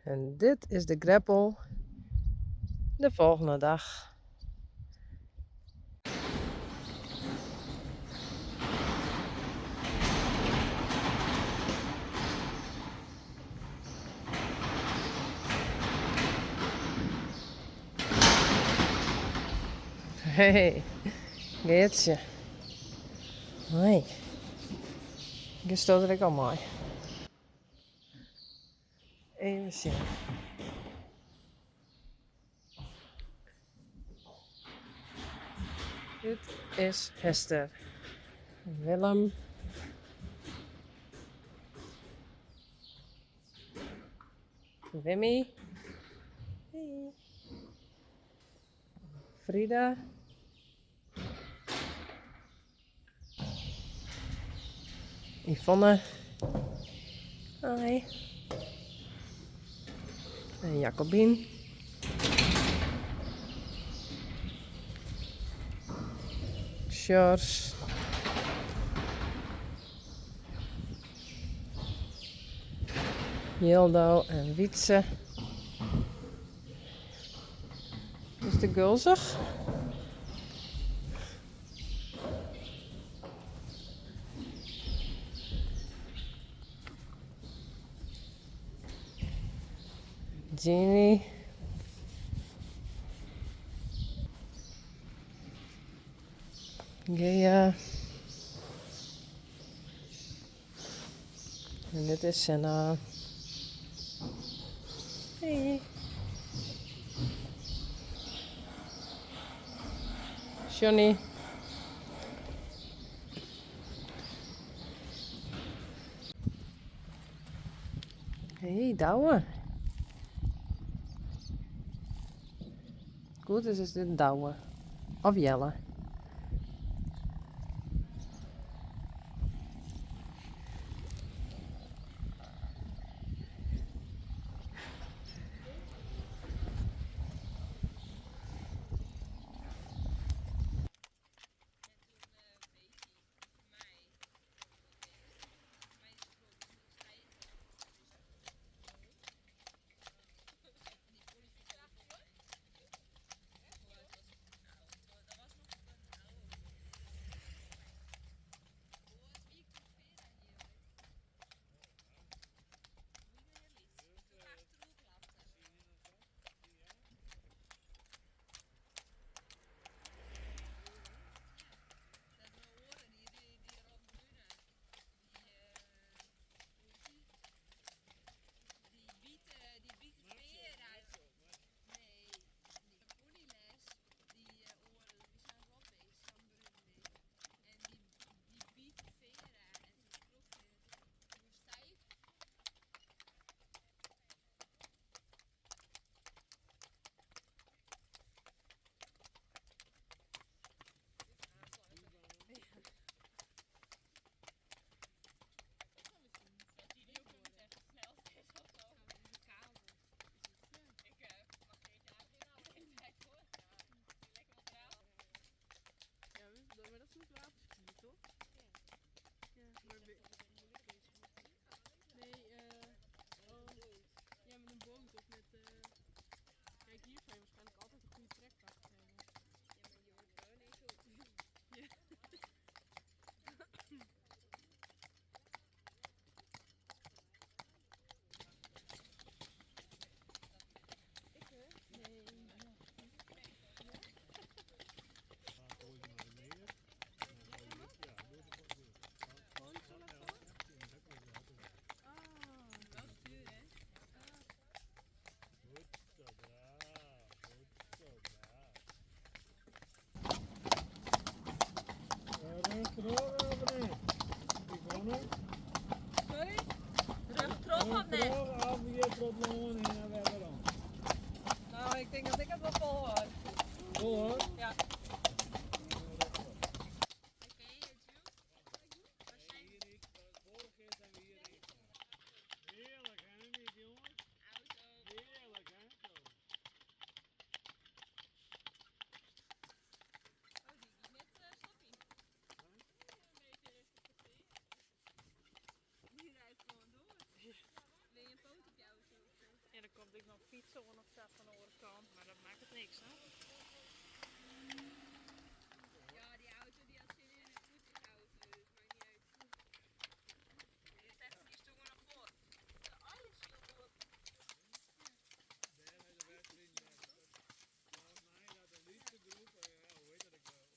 En dit is de greppel de volgende dag. Hey, Geertje. Hoi. Je stond er ook al mooi. Even zien. Dit is Hester. Willem. Wimmy. Hey. Frida. Yvonne. Hoi. En Jacobien. Sjors. Jildo en Wietse. Is de gulzig? Jeannie. Gea. En dit is Senna. Hey. Johnny. Hey, Douwe. Goed, dus is dit Douwe. Of Jelle. Maar dat is niet waterskiën, toch? Ja, maar nee, ja, met een boot of met, kijk, hier zou je waarschijnlijk altijd een goede trekkracht hebben. Ja, maar je wordt gewoon niet zo. Ja. Sorry? Teruggetrokken of nee? Nou, ik denk dat ik het wel vol hoor. Vol hoor? Ja. Wil je een foto op jou of zo? ligt nog fietsen of nog staat van de andere kant, maar dat maakt het niks, hè? Ja, die auto die had zin in een voetjesauto, dus maakt niet uit. Die stonden nog voor. De alles voor. Daar is de wedstrijd. Volgens mij dat de liefste groep, hoe heet dat ik wel?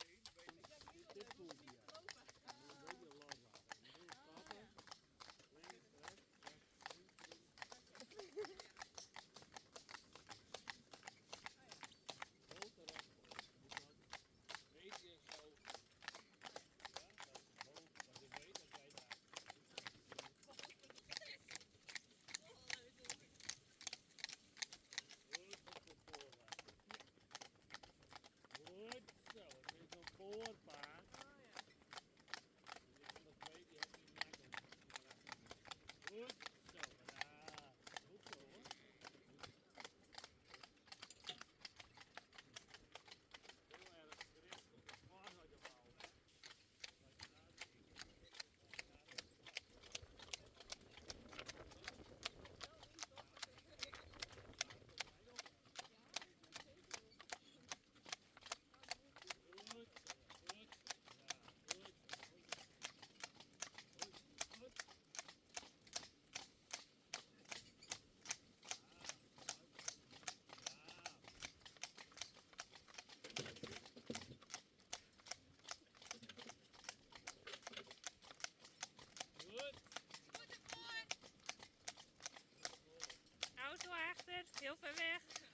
Die van ongeveer zo die boven de een. Dit voelt ja. Een beetje loslaten. Je moet stappen. Links, rechts, rechts, links, links. Hoog erop. Weet je zo. Ja, dat is hoog. Want ik weet dat jij daar. Goed, dat is een voorwaarts. Goed zo, het is een voorpaard. Oh ja. Die andere twee die heb je makkelijk. Goed zo, ja. Goed zo hoor. Heel erg gericht op de vaarheid te houden. Goed zo, goed. Ja, goed. Goed. Goed. Auto achter, heel ver weg.